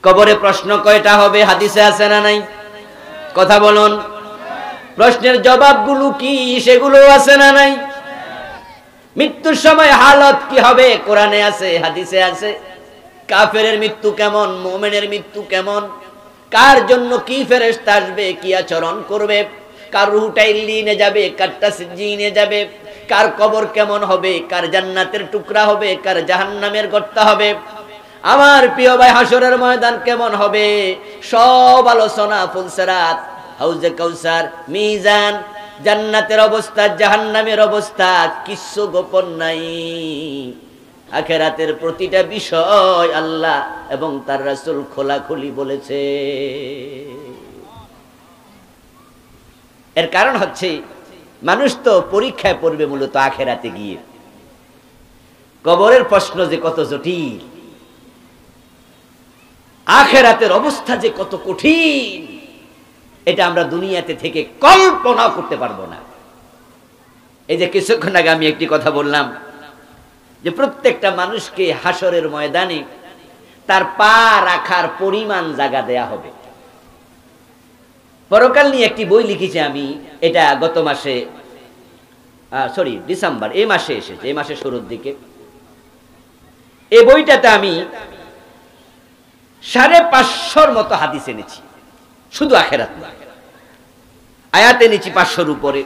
কবরে প্রশ্ন কয়টা হবে হাদিসে আছে না নাই? কথা বলুন। প্রশ্নের জবাবগুলো কি সেগুলো আছে না নাই? মৃত্যুর সময় হালত কি হবে কোরআনে আছে, হাদিসে আছে। কাফেরের মৃত্যু কেমন, মুমিনের মৃত্যু কেমন, কার জন্য কি ফেরেশতা আসবে, কি আচরণ করবে, কার রূহটা ইল্লিনে যাবে, কারটা সিজ্জিনে যাবে, কার কবর কেমন হবে, কার জান্নাতের টুকরা হবে, কার জাহান্নামের গর্ত হবে, আমার প্রিয় ভাই হাসরের ময়দান কেমন হবে, সব আলোচনা। ফুলসিরাত, হাউজে কাউসার, মিজান, জান্নাতের অবস্থা, জাহান্নামের অবস্থা, কিছু গোপন নাই। আখিরাতের প্রতিটা বিষয় আল্লাহ এবং তার রাসূল খোলাখুলি বলেছে। এর কারণ হচ্ছে মানুষ তো পরীক্ষায় পড়বে মূলত আখিরাতে গিয়ে। কবরের প্রশ্ন যে কত জটিল, আখিরাতের অবস্থা যে কত কঠিন, এটা আমরা দুনিয়াতে থেকে কল্পনা করতে পারবো না। এই যে কিছুক্ষণ আগে আমি একটি কথা বললাম যে প্রত্যেকটা মানুষকে হাসরের ময়দানে তার পা রাখার পরিমাণ জায়গা দেয়া হবে। পরকাল নিয়ে একটি বই লিখেছি আমি, এটা গত মাসে ডিসেম্বর, এই মাসে এসেছে, এই মাসের শুরুর দিকে। এই বইটাতে আমি 550 মতো হাদিস এনেছি, শুধু আখিরাত না, আয়াত এনেছি 500-র উপরে।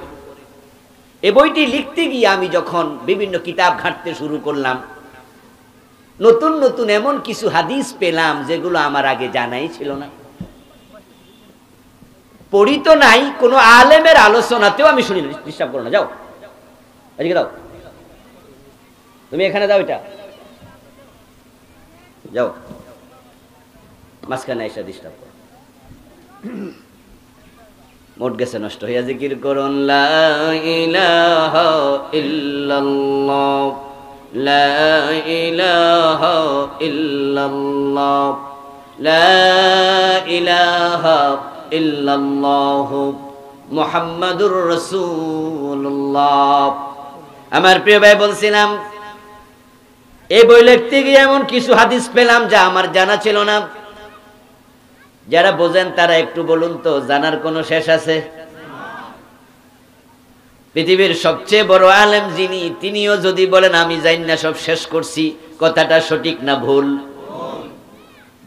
এই বইটি লিখতে গিয়ে আমি যখন বিভিন্ন কিতাব ঘাঁটতে শুরু করলাম, নতুন নতুন এমন কিছু হাদিস পেলাম যেগুলো আমার আগে জানাই ছিল না। পড়ি তো নাই, কোন আলেমের আলোচনাতেও আমি শুনি না। ডিস্টার্ব করো না, যাও এদিকে দাও, তুমি এখানে দাও, এটা যাও, মাঝখানে এসে ডিস্টার্ব করো। মোট গেছে নষ্ট হইয়া। জিকির করুন লা ইলাহা ইল্লাল্লাহ, লা ইলাহা ইল্লাল্লাহ, লা ইলাহা ইল্লাল্লাহ মুহাম্মাদুর রাসূলুল্লাহ। আমার প্রিয় ভাই, বলছিলাম এই বই লিখতে গিয়ে এমন কিছু হাদিস পেলাম যা আমার জানা ছিল না। যারা বোঝেন তারা একটু বলুন তো, জানার কোনো শেষ আছে? পৃথিবীর সবচেয়ে বড় আলেম যিনি, তিনিও যদি বলেন আমি জানি না সব শেষ করছি, কথাটা সঠিক না ভুল?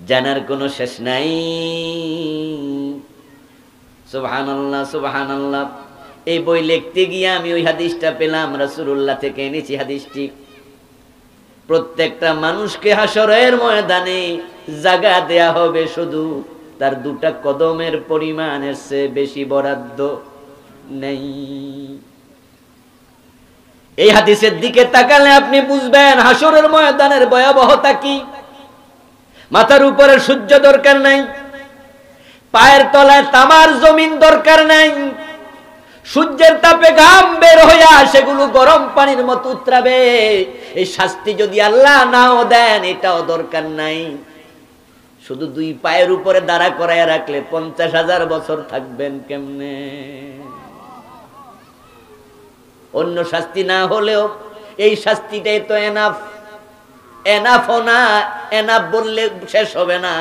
জানার কোনো শেষ নাই। সুবহানাল্লাহ, সুবহানাল্লাহ। এই বই লিখতে গিয়ে আমি ওই হাদিসটা পেলাম, রাসূলুল্লাহ থেকে এনেছি হাদিসটি। প্রত্যেকটা মানুষকে হাসরের ময়দানে জায়গা দেয়া হবে, শুধু তার 2টা কদমের পরিমাণের চেয়ে বেশি বরাদ্দ নেই। এই হাদিসের দিকে তাকালে আপনি বুঝবেন হাসরের ময়দানের ভয়াবহতা কি। মাথার উপরে সূর্য দরকার নাই, পায়ের তলায় তামার জমিন দরকার নাই, সূর্যের তাপে ঘাম বের হইয়া সেগুলো গরম পানির মতো উতরাবে। এই শাস্তি যদি আল্লাহ নাও দেন এটাও দরকার নাই। শুধু 2 পায়ের উপরে দাঁড়া করাইয়া রাখলে 50,000 বছর থাকবেন কেমনে? অন্য শাস্তি না হলেও এই শাস্তিটাই তো এনাফ। এনাফও না, এনাফ বললে শেষ হবে না।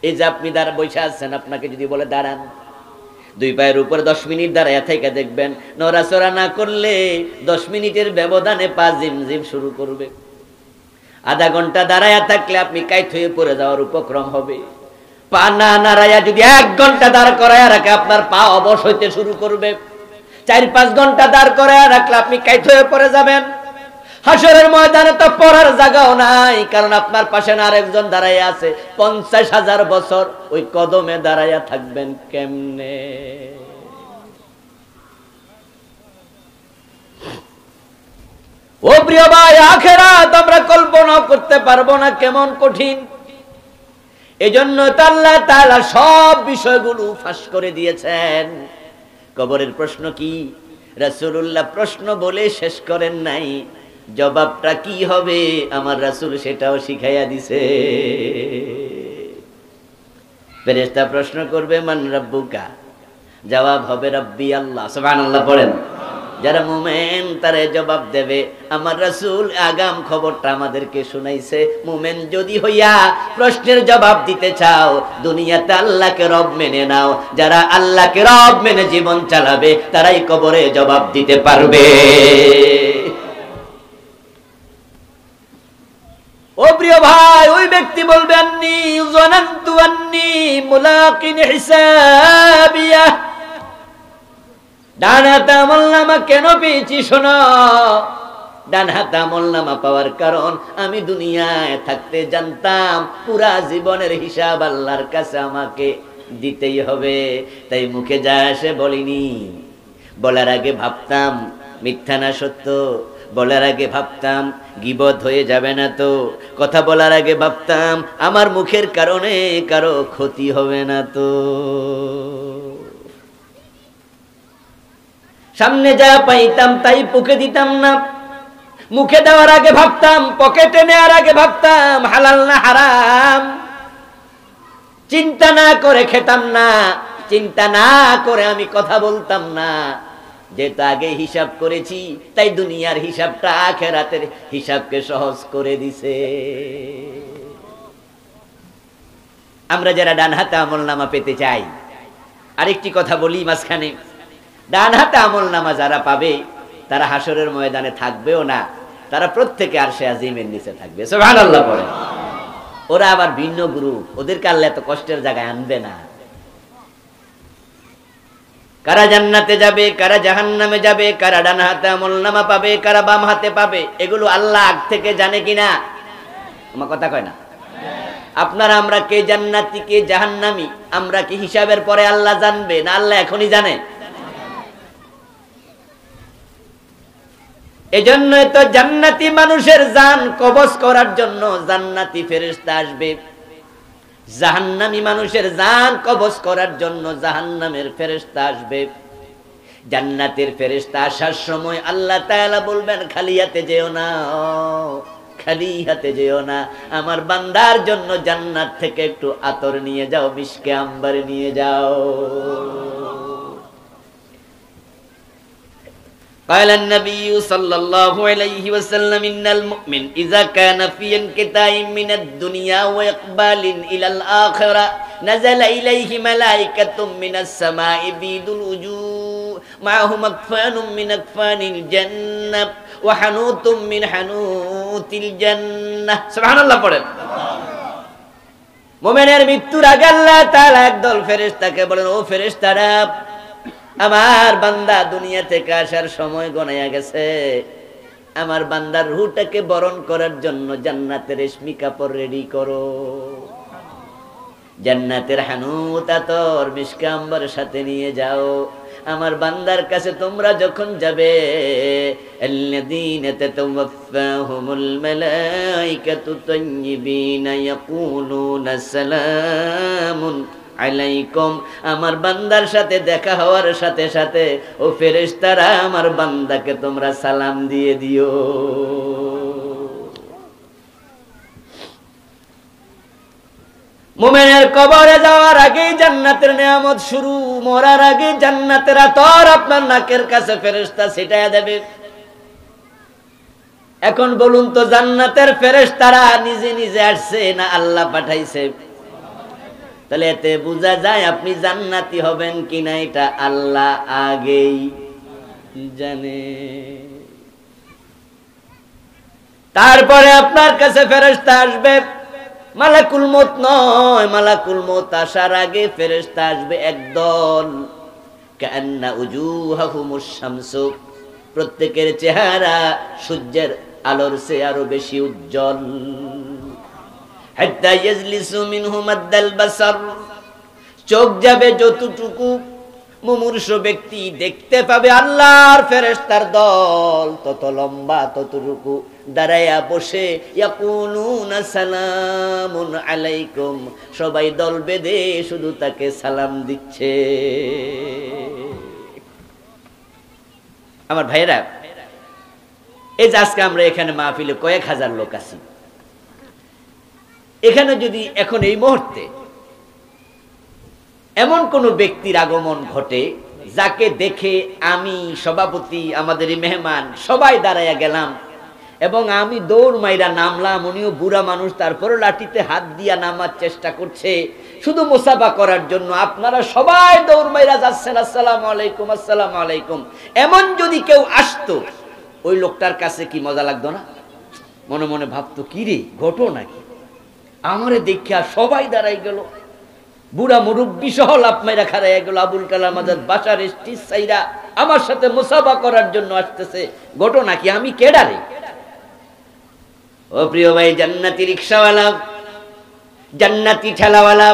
এই যে আপনি বসে আছেন, আপনাকে যদি বলে দাঁড়ান, 2 পায়ের উপরে 10 মিনিট দাঁড়াইয়া থেকে দেখবেন নড়াচড়া না করলে 10 মিনিটের ব্যবধানে পা জিমজিম শুরু করবে। আধা ঘন্টা দাঁড়াইয়া থাকলে আপনি কাইত হয়ে পড়ে যাওয়ার উপক্রম হবে। পা না নাড়াইয়া যদি 1 ঘন্টা দাঁড় করাইয়া রাখে, আপনার পা অবশ হইতে শুরু করবে। 4-5 ঘন্টা দাঁড় করাইয়া রাখলে আপনি কাইত হয়ে পড়ে যাবেন। হাসরের ময়দানে তো পড়ার জায়গাও নাই, কারণ আপনার পাশে না আরেকজন দাঁড়াইয়া আছে। 50,000 বছর ওই কদমে দাঁড়াইয়া থাকবেন কেমনে? ও প্রিয় ভাই, আখিরাত আমরা কল্পনা করতে পারবো না কেমন কঠিন। এজন্য তো আল্লাহ তাআলা সব বিষয়গুলো ফাঁস করে দিয়েছেন। কবরের প্রশ্ন কি, রাসূলুল্লাহ প্রশ্ন বলে শেষ করেন নাই, জবাবটা কি হবে আমার রাসূল সেটাও শিখাইয়া দিছে। ফেরেশতা প্রশ্ন করবে মান রাব্বুকা, জবাব হবে রাব্বি আল্লাহ। সুবহানাল্লাহ পড়েন। যারা মুমিন তারা জবাব দেবে। আমার রাসূল আগাম খবরটা আমাদেরকে শুনাইছে, মুমিন যদি হইয়া প্রশ্নের জবাব দিতে চাও, দুনিয়াতে আল্লাহকে রব মেনে নাও। যারা আল্লাহকে রব মেনে জীবন চালাবে তারাই কবরে জবাব দিতে পারবে। ও প্রিয় ভাই, ওই ব্যক্তি বলবে আন্নী যানানতু আন্নী মুলাকিন হিসাবিয়া। ডান হাতে আমলনামা কেন পেয়েছি শোনো। ডান হাতে আমলনামা পাওয়ার কারণ আমি দুনিয়ায় থাকতে জানতাম পুরা জীবনের হিসাব আল্লাহর কাছে আমাকে দিতেই হবে, তাই মুখে যা আসে বলিনি। বলার আগে ভাবতাম মিথ্যা না সত্য, বলার আগে ভাবতাম গীবত হয়ে যাবে না তো, কথা বলার আগে ভাবতাম আমার মুখের কারণে কারো ক্ষতি হবে না তো। সামনে যা পাইতাম তাই মুখে দিতাম না, মুখে দেওয়ার আগে ভাবতাম, পকেটে নেওয়ার আগে ভাবতাম হালাল না হারাম। চিন্তা না করে খেতাম না, চিন্তা না করে আমি কথা বলতাম না। যেহেতু আগে হিসাব করেছি তাই দুনিয়ার হিসাবটা আখিরাতের হিসাবকে সহজ করে দিছে। আমরা যারা ডান হাতে আমলনামা পেতে চাই, আরেকটি কথা বলি মাঝখানে, ডান হাতে আমলনামা যারা পাবে তারা হাসরের ময়দানে থাকবেও না, তারা প্রত্যেকে আরশে আজিমের নিচে থাকবে। সুবহানাল্লাহ পড়ে। ওরা আবার ভিন্ন গ্রুপ, ওদেরকে আল্লাহ এত কষ্টের জায়গায় আনবে না। কারা জান্নাতে যাবে, কারা জাহান্নামে যাবে, কারা ডান হাতে আমলনামা পাবে, কারা বাম হাতে পাবে, এগুলো আল্লাহ আগ থেকে জানে কিনা? আমার কথা কয় না। আপনারা আমরা কে জান্নাতি কে জাহান্নামী, আমরা কি হিসাবের পরে আল্লাহ জানবে না আল্লাহ এখনই জানে? এজন্য তো জান্নাতি মানুষের জান কবজ করার জন্য জান্নাতি ফেরেশতা আসবে, জাহান্নামী মানুষের জান কবজ করার জন্য জাহান্নামের ফেরেশতা আসবে। জান্নাতের ফেরেশতা আসার সময় আল্লাহ তাআলা বলবেন খালি হাতে যেও না, খালি হাতে যেও না, আমার বান্দার জন্য জান্নাত থেকে একটু আতর নিয়ে যাও, মিশকে আম্বার নিয়ে যাও। قال النبي صلى الله عليه وسلم إن المؤمن إذا كان في انقطاع من الدنيا وإقبال إلى الآخرة نزل إليه ملائكة من السماء بيض الوجوه معهم أكفان من أكفان الجنة وحنوط من حنوط الجنة سبحان الله পড়েন। মুমিনের মৃত্যুর আগে আল্লাহ তাআলা একদল ফেরেশতাকে বলেন, ও ফেরেশতারা, আমার বান্দা দুনিয়া থেকে আসার সময় গনায়া গেছে, আমার বান্দার রূহটাকে বরণ করার জন্য জান্নাতের রেশমি কাপড় রেডি করো, জান্নাতের হানুত আতর মিশকে আম্বরের সাথে নিয়ে যাও। আমার বান্দার কাছে তোমরা যখন যাবে, আল্লাযীনা তাতাওয়াফাহুমুল মালায়েকাতু তাইয়্যিবিনা ইয়াকুলুনা সালামুন আলাইকুম, আমার বান্দার সাথে দেখা হওয়ার সাথে সাথে ও ফেরেশতারা আমার বান্দাকে তোমরা সালাম দিয়ে দিও। মুমিনের কবরে যাওয়ার আগেই জান্নাতের নিয়ামত শুরু, মরার আগে জান্নাতের আতর আপনার নাকের কাছে ফেরেশতা ছিটায়া দেবে। এখন বলুন তো, জান্নাতের ফেরেশতারা নিজে নিজে আসছে না আল্লাহ পাঠাইছে? তাহলে এতে বোঝা যায় আপনি জান্নাতি হবেন কিনা এটা আল্লাহ আগেই জানে। তারপরে আপনার কাছে ফেরেশতা আসবে, মালাকুল মউত নয়, মালাকুল মউত আসার আগে ফেরেশতা আসবে একদল, কান্না উজুহাহুমুশ শামসু, প্রত্যেকের চেহারা সূর্যের আলোর চেয়ে আরো বেশি উজ্জ্বল। হাত্তা ইয়াজলিসু মিনহু মাদ্দাল বাসার, চোখ যাবে যতটুকু মুমূর্ষ ব্যক্তি দেখতে পাবে আল্লাহর ফেরেশতার দল তত লম্বা ততটুকু দাঁড়ায়া বসে, ইয়াকুলুনা সালামুন আলাইকুম, সবাই দল বেঁধে শুধু তাকে সালাম দিচ্ছে। আমার ভাইরা, এই যে আজকে আমরা এখানে মাহফিলে কয়েক হাজার লোক আছি, এখানে যদি এখন এই মুহূর্তে এমন কোন ব্যক্তির আগমন ঘটে যাকে দেখে আমি সভাপতি, আমাদের মেহমান সবাই দাঁড়াইয়া গেলাম এবং আমি দৌড় মাইরা নামলাম। উনিও বুড়া মানুষ, তারপরে লাঠিতে হাত দিয়া নামার চেষ্টা করছে শুধু মুসাফা করার জন্য। আপনারা সবাই দৌড় মাইরা যাচ্ছেন, আসসালামু আলাইকুম, আসসালামু আলাইকুম। এমন যদি কেউ আসতো, ওই লোকটার কাছে কি মজা লাগতো না? মনে মনে ভাবতো, কি রে ঘটনা কি, আমারে দেখিয়া সবাই দাঁড়াই গেল, বুড়া মুরব্বী সহ লাফ মাইরা খাড়াইয়া গেল, আবুল কালাম আজাদ বাসার স্টিজ সাইরা আমার সাথে মুসাফা করার জন্য আসতেছে, ঘটনা কি, আমি কেডারে? ও প্রিয় ভাই, জান্নাতি রিকশাওয়ালা, জান্নাতি ঠেলাওয়ালা,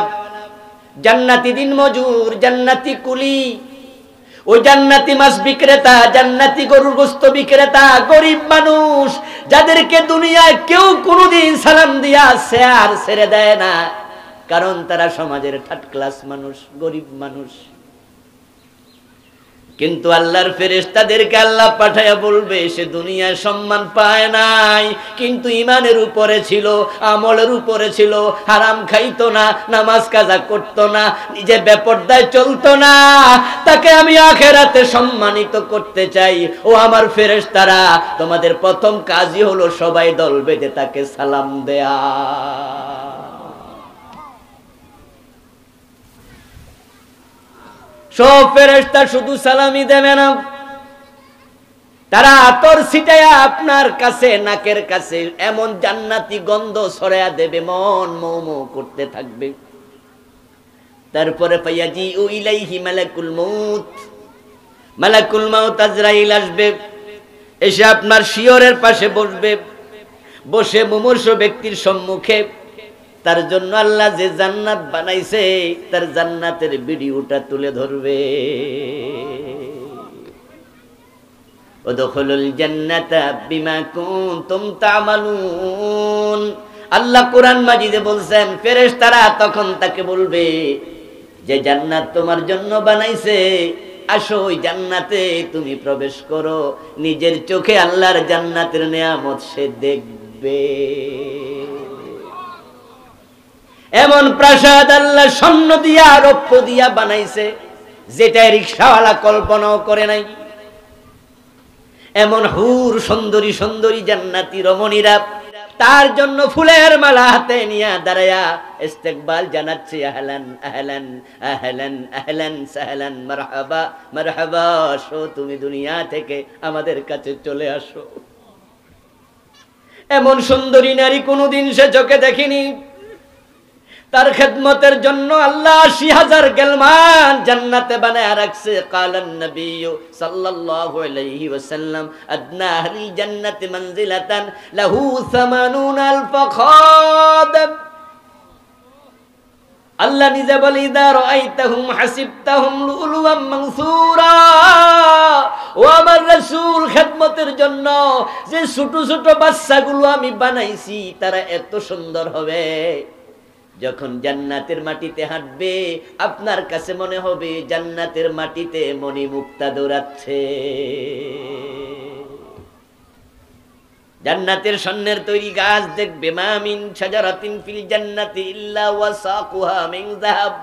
জান্নাতি দিন মজুর, জান্নাতি কুলি, ওই জান্নাতি মাছ বিক্রেতা, জান্নাতি গরুর গোশত বিক্রেতা, গরিব মানুষ যাদেরকে দুনিয়ায় কেউ কোনোদিন সালাম দিয়া শেয়ার ছেড়ে দেয় না, কারণ তারা সমাজের থার্ড ক্লাস মানুষ, গরিব মানুষ। কিন্তু আল্লাহর ফেরেশতাদেরকে আল্লাহ পাঠায়া বলবে, সে দুনিয়ায় সম্মান পায় নাই, কিন্তু ইমানের উপরে ছিল, আমলের উপরে ছিল, হারাম খাইতো না, নামাজ কাজা করতো না, নিজে বেপরদায় চলতো না, তাকে আমি আখিরাতে সম্মানিত করতে চাই। ও আমার ফেরেশতারা, তোমাদের প্রথম কাজই হলো সবাই দল বেঁধে তাকে সালাম দেয়া। সব ফেরেশতা শুধু সালামি দেবে না, তারা আতর ছিটায়া আপনার কাছে, নাকের কাছে এমন জান্নাতি গন্ধ ছড়ায়া দেবে, মন মৌ মৌ করতে থাকবে। তারপরে ফায়াজি ও ইলাইহি মালাকুল মউত, মালাকুল মউত আজরাইল আসবে, এসে আপনার শিয়রের পাশে বসবে, বসে মুমূর্ষু ব্যক্তির সম্মুখে তার জন্য আল্লাহ যে জান্নাত বানাইছে তার জান্নাতের ভিডিওটা তুলে ধরবে। উদখুলুল জান্নাতা বিমা কুনতুম তা'মালুন। আল্লাহ কোরআন মাজিদে বলছেন, ফেরেশতারা তখন তাকে বলবে যে জান্নাত তোমার জন্য বানাইছে, আসো ওই জান্নাতে তুমি প্রবেশ করো। নিজের চোখে আল্লাহর জান্নাতের নিয়ামত সে দেখবে। এমন প্রাসাদ আল্লাহ স্বর্ণ দিয়া রৌপ্য দিয়া বানাইছে, যেটা রিকশাওয়ালা কল্পনাও করে নাই। এমন হুর সুন্দরী সুন্দরী জান্নাতি রমণীরা তার জন্য ফুলের মালা হাতে নিয়ে দাঁড়ায়া ইস্তেকবাল জানাচ্ছে, আহলান আহলান আহলান আহলান সাহলান, মারহাবা মারহাবা, আসো তুমি দুনিয়া থেকে আমাদের কাছে চলে আসো। এমন সুন্দরী নারী কোনোদিন সে চোখে দেখিনি। তার খেদমতের জন্য আল্লাহ ৮০,০০০ গেলমান জান্নাতে বানায় রাখছে। কালান নবী সাল্লাল্লাহু আলাইহি ওয়াসাল্লাম, আদনা আহলিল জান্নাতি মানজিলাতান লাহু ৮০,০০০ খাদেম। আল্লাহ নিজে বলে, ইদা রাআইতাহুম হাসিবতাহুম লুলুওয়াম মানসুরা। ও আমার রাসূল, খেদমতের জন্য যে ছোট ছোট বাচ্চাগুলো আমি বানাইছি, তারা এত সুন্দর হবে, যখন জান্নাতের মাটিতে হাঁটবে আপনার কাছে মনে হবে জান্নাতের মাটিতে মণিমুক্তা দৌড়াচ্ছে। জান্নাতের স্বর্ণের তৈরি গাছ দেখবে, মা মিন শাজারাতিন ফিল জান্নাতি ইল্লা ওয়াসাকুহা মিন যাহাব।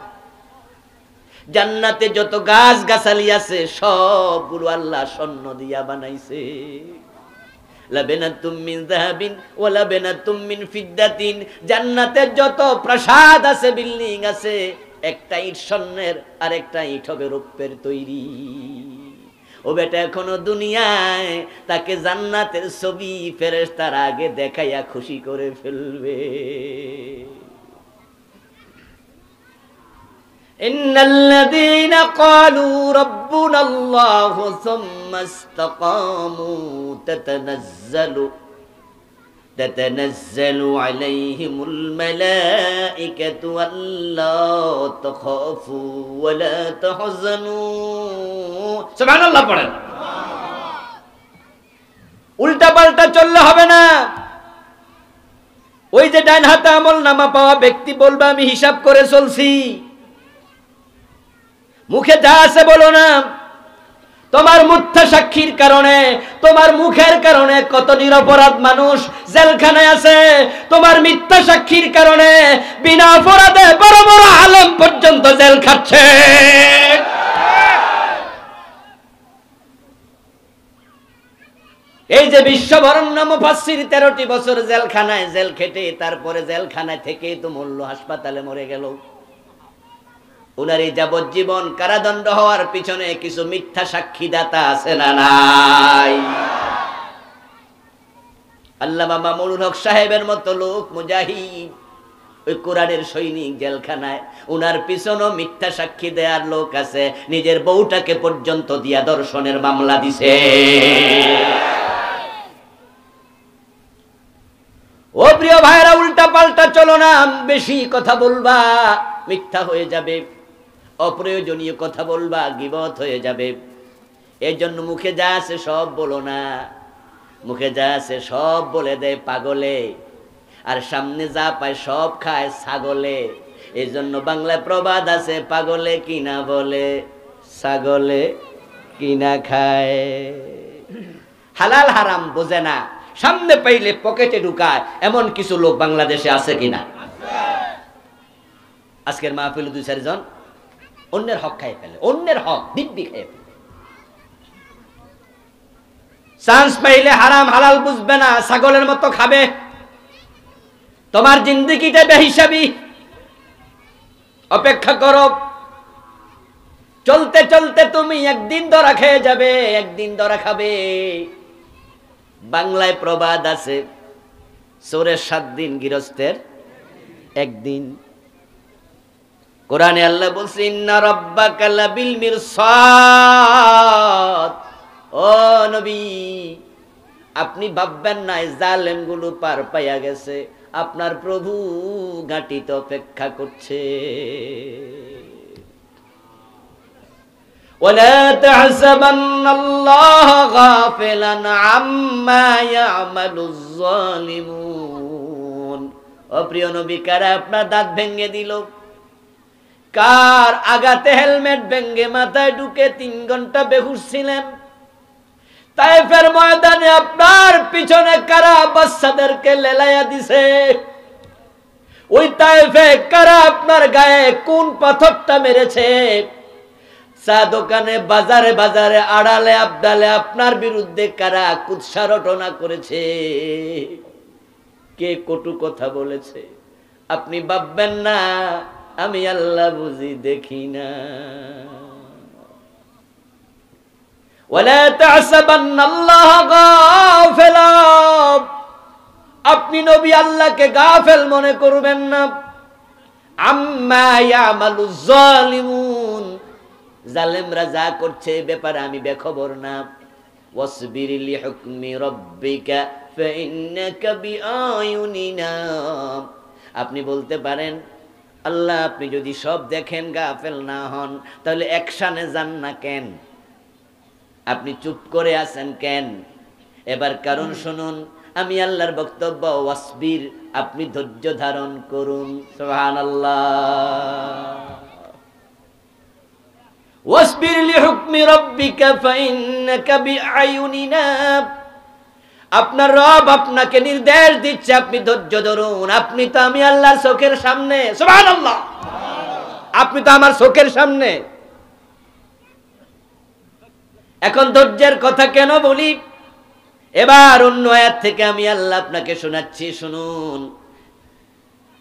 জান্নাতে যত গাছ গাছালি আছে সবগুলো আল্লাহ স্বর্ণ দিয়া বানাইছে। লাবেনাতুম মিন যাহাবিন ওয়া লাবেনাতুম মিন ফিদ্দাতিন। জান্নাতের যত প্রাসাদ আছে, বিল্ডিং আছে, একটা ইট স্বর্ণের আর একটা ইট হবে রৌপ্যের তৈরি। ও বেটা, এখনো দুনিয়ায় তাকে জান্নাতের ছবি ফেরেশতারা আগে দেখাইয়া খুশি করে ফেলবে। ইন্নাল্লাযীনা ক্বালু রাব্বুনাল্লাহু সুম্মা ইসতাকামু তাতানাজ্জালু আলাইহিমুল মালাঈকাতু আল্লা তাখাফু ওয়া লা তাহজানু। সুবহানাল্লাহ পড়েন। উল্টা পাল্টা চললে হবে না। ওই যে ডান হাতে আমল নামা পাওয়া ব্যক্তি বলবে, আমি হিসাব করে চলছি। মুখে যা আছে বলো না। তোমার মিথ্যা সাক্ষীর কারণে, তোমার মুখের কারণে কত নিরপরাধ মানুষ জেলখানায় আছে। তোমার মিথ্যা সাক্ষীর কারণে বিনা অপরাধে বড় বড় আলেম পর্যন্ত জেল খাচ্ছে। এই যে বিশ্ববরণ্য মুফাসসির 13টি বছর জেলখানায় জেল খেটে তারপরে জেলখানায় থেকেই তো মরল, হাসপাতালে মরে গেল। উনার এই যাবজ্জীবন কারাদণ্ড হওয়ার পিছনে কিছু মিথ্যা সাক্ষীদাতা আছে না নাই? আল্লামা মামুনুল হক সাহেবের মতো লোক মুজাহিদ, ওই কোরআনের সৈনিক জেলখানায়, উনার পিছনও মিথ্যা সাক্ষী দেওয়ার লোক আছে। নিজের বউটাকে পর্যন্ত দিয়া দর্শনের মামলা দিছে। ও প্রিয় ভাইরা, উল্টা পাল্টা চলো না, বেশি কথা বলবা মিথ্যা হয়ে যাবে, অপ্রয়োজনীয় কথা বলবা গীবত হয়ে যাবে। এই জন্য মুখে যা আছে সব বলো না, মুখে যা আছে সব বলে দেয় পাগলে, আর সামনে যা পায় সব খায় ছাগলে। এই জন্য বাংলায় প্রবাদ আছে, পাগলে কিনা বলে ছাগলে কিনা খায়। হালাল হারাম বোঝে না, সামনে পাইলে পকেটে ঢুকায়, এমন কিছু লোক বাংলাদেশে আছে কিনা? আজকের মাহফিল 2-4 জন অন্যের হক খাই ফেলে, অন্যের হক দিব্যি খেয়ে ফেলে। চান্স পাইলে হারাম হালাল বুঝবে না, ছাগলের মতো খাবে। তোমার জিন্দেগিটা বেহিসাবি। অপেক্ষা করো, চলতে চলতে তুমি একদিন ধরা খেয়ে যাবে, একদিন ধরা খাবে। বাংলায় প্রবাদ আছে, চোরের 7 দিন, গৃহস্থের একদিন। কোরআনে আল্লাহ বলছে, ইন্না রাব্বাকা লাবিল মিরসাদ। ও নবী, আপনি ভাববেন না জালেম গুলো পার পাইয়া গেছে, আপনার প্রভু ঘাটিত অপেক্ষা করছে। ওয়ালা তাহসাবান্নাল্লাহা গাফিলান আম্মা ইয়ামালুজ জালিমুন। ও প্রিয় নবী, কারা আপনার দাঁত ভেঙে দিল? কার আগাতে হেলমেট ভেঙে মাথায় ঢুকে 3 ঘন্টা বেহুশ ছিলেন? তায়েফের ময়দানে আপনার পিছনে কারা বাচ্চাদেরকে লেলাইয়া দিছে? ওই তায়েফে কারা আপনার গায়ে কোন পাথরটা মেরেছে? চা দোকানে, বাজারে বাজারে, আড়ালে আবডালে আপনার বিরুদ্ধে কারা কুৎসা রটনা করেছে? কে কটু কথা বলেছে? আপনি ভাববেন না আমি আল্লাহ বুঝি দেখি না। ওয়ালা তাহসাবান্নাল্লাহা গাফিলা। আপনি নবী আল্লাহকে গাফেল মনে করবেন না। আম্মা ইয়ামালুজ জালিমুন, জালেমরা যা করছে ব্যাপারে আমি বেখবর না। ওয়াসবির লিহুকমি রাব্বিকা ফাইন্নাকা বিআয়ুনিনা। আপনি বলতে পারেন, আল্লাহ আপনি যদি সব দেখেন, গাফেল না হন, তাহলে অ্যাকশনে যান না কেন? আপনি চুপ করে আছেন কেন? এবার কারণ শুনুন, আমি আল্লাহর বক্তব্য, ওয়াসবির, আপনি ধৈর্য ধারণ করুন। সুবহানাল্লাহ। ওয়াসবির লিহুকমি রাব্বিকা ফাইন্নাকা বিআয়ুনিনা। আপনার রব আপনাকে নির্দেশ দিচ্ছে, আপনি ধৈর্য ধরুন। আপনি তো আমি আল্লাহর চোখের সামনে। সুবহানাল্লাহ। আপনি তো আমার চোখের সামনে। এখন ধৈর্যের কথা কেন বলি? এবার অন্য আয়াত থেকে আমি আল্লাহ আপনাকে শোনাচ্ছি, শুনুন।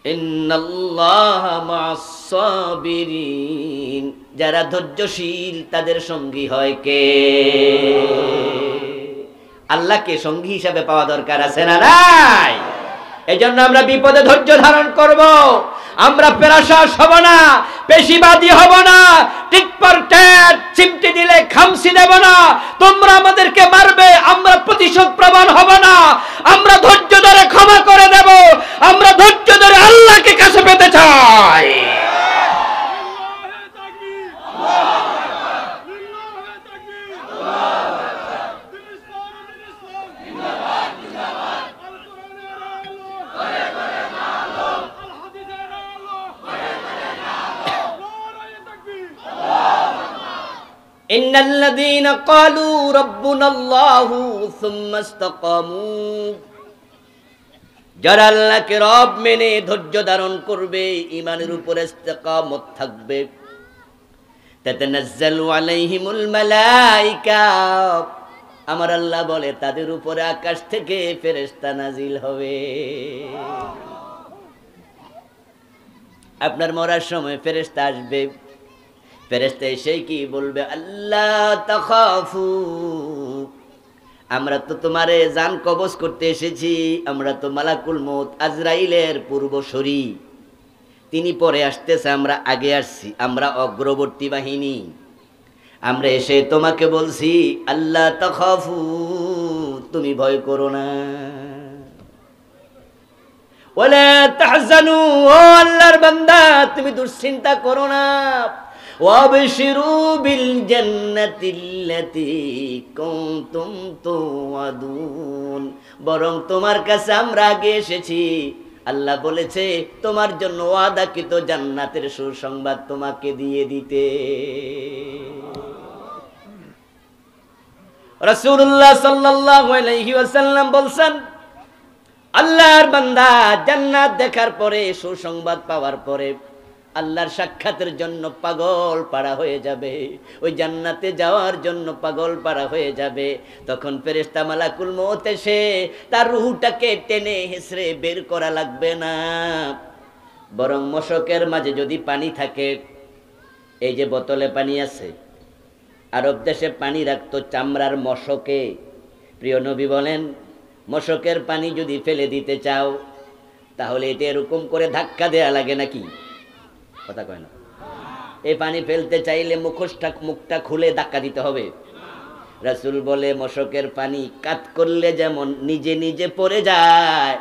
ইন্নাল্লাহা মা'আস সাবিরিন। যারা ধৈর্যশীল তাদের সঙ্গী হয় কে? আল্লাহকে সঙ্গী হিসাবে পাওয়া দরকার আছে না নাই? এজন্য আমরা বিপদে ধৈর্য ধারণ করব। আমরা পেরাশাস হব না, পেশিবাদী হব না, টিক পর ট্যাট চিমটি দিলে খামসি দেব না। তোমরা আমাদেরকে মারবে, আমরা প্রতিশোধ প্রবণ হব না। আমরা ধৈর্য ধরে ক্ষমা করে দেব। আমরা ধৈর্য ধরে আল্লাহকে কাছে পেতে চাই। ইন্নাল্লাযীনা ক্বালু রাব্বুনাল্লাহু সুম্মা ইসতাকামু। যারা আল্লাহকে রব মেনে ধৈর্য ধারণ করবে, ঈমানের উপরে ইস্তিকামত থাকবে, তাতানাজ্জালু আলাইহিমুল মালায়েকা। আমার আল্লাহ বলে তাদের উপরে আকাশ থেকে ফেরেশতা নাজিল হবে। আপনার মরার সময় ফেরেশতা আসবে, ফেরেশতা এসে কি বলবে, আল্লাহ তাখাফু, আমরা তো তোমারে জান কবজ করতে এসেছি, আমরা তো মালাকুল মউত আজরাইলের পূর্বসূরি, তিনি পরে আসতেছে, আমরা আগে আসছি, আমরা অগ্রবর্তী বাহিনী, আমরা এসে তোমাকে বলছি আল্লাহ তাখাফু, তুমি ভয় করো না, ওয়ালা তাহজানু, ও আল্লাহর বান্দা তুমি দুশ্চিন্তা করো না, ওয়াবশিরু বিল জান্নাতিল্লাতী কুনতুম তুআদুন, বরং তোমার কাছে আমরা আগে এসেছি, আল্লাহ বলেছে তোমার জন্য ওয়াদাকৃত জান্নাতের সুসংবাদ তোমাকে দিয়ে দিতে। রাসূলুল্লাহ সাল্লাল্লাহু আলাইহি ওয়াসাল্লাম বলছেন, আল্লাহর বান্দা জান্নাত দেখার পরে, সুসংবাদ পাওয়ার পরে আল্লাহর সাক্ষাতের জন্য পাগল পাড়া হয়ে যাবে, ওই জান্নাতে যাওয়ার জন্য পাগল পাড়া হয়ে যাবে। তখন ফেরেশতা মালাকুল মউত এসে তার রূহটাকে টেনে হেসড়ে বের করা লাগবে না, বরং মশকের মাঝে যদি পানি থাকে, এই যে বোতলে পানি আছে, আরব দেশে পানি রাখতো চামড়ার মশকে, প্রিয় নবী বলেন মশকের পানি যদি ফেলে দিতে চাও তাহলে এটা এরকম করে ধাক্কা দেয়া লাগে নাকি? কথা কয় না? এই পানি ফেলতে চাইলে মুখটা খুলে ধাক্কা দিতে হবে। রাসূল বলে মশকের পানি কাত করলে যেমন নিজে নিজে পড়ে যায়,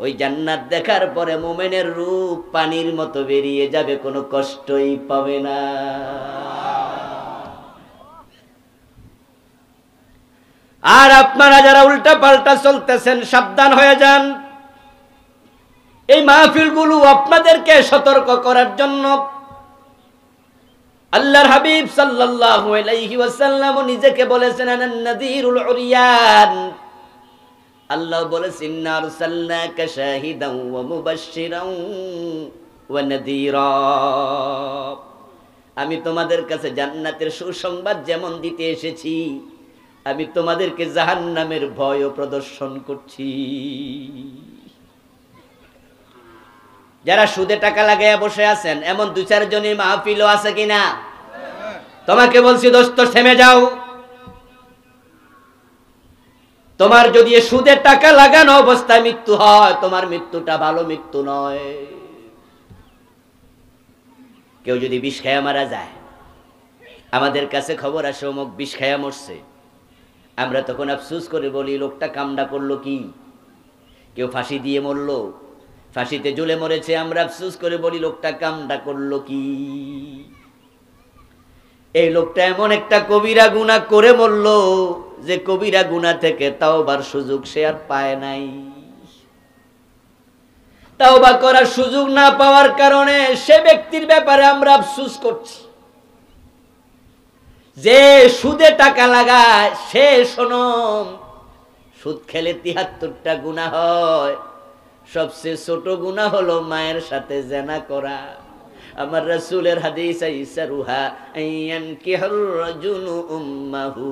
ওই জান্নাত দেখার পরে মুমিনের রূপ পানির মতো বেরিয়ে যাবে, কোনো কষ্টই পাবে না। আর আপনারা যারা উল্টা পাল্টা চলতেছেন সাবধান হয়ে যান। এই মাহফিলগুলো আপনাদেরকে সতর্ক করার জন্য। আল্লাহর হাবিব সাল্লাল্লাহু আলাইহি ওয়াসাল্লাম নিজেকে বলেছেন আনান নাযীরুল উরিয়ান। আল্লাহ বলেছেন ইন্না আরসালনাকা শাহিদান ওয়া মুবাশশিরান ওয়া নাযীরা, আমি তোমাদের কাছে জান্নাতের সুসংবাদ যেমন দিতে এসেছি, আমি তোমাদেরকে জাহান্নামের ভয়ও প্রদর্শন করছি। যারা সুদে টাকা লাগাইয়া বসে আছেন এমন দু চার জনের মাহফিলও আছে কিনা? তোমাকে বলছি দোস্ত থেমে যাও। তোমার যদি সুদে টাকা লাগানো অবস্থায় মৃত্যু হয়, তোমার মৃত্যুটা ভালো মৃত্যু নয়। কেউ যদি বিষ খায়া মারা যায়, আমাদের কাছে খবর আসে অমুক বিষ খায়া মরছে, আমরা তখন আফসোস করে বলি লোকটা কামডা করলো কি? কেউ ফাঁসি দিয়ে মরলো, ফাঁসিতে ঝুলে মরেছে, আমরা আফসোস করে বলি লোকটা কামডা করলো কি? এই লোকটা এমন একটা কবিরা গুনাহ করে মরলো যে কবিরা গুনাহ থেকে তাওবার সুযোগ সে আর পায় নাই। তাওবা করার সুযোগ না পাওয়ার কারণে সে ব্যক্তির ব্যাপারে আমরা আফসোস করছি। যে সুদে টাকা লাগায় সে শোনো, সুদ খেলে ৭৩টা গুনাহ হয়, সবচেয়ে ছোট গুনাহ হলো মায়ের সাথে জিনা করা। আমার রাসূলের হাদিস আইসারুহা আইয়ানকিহুর রাজুলু উম্মাহু,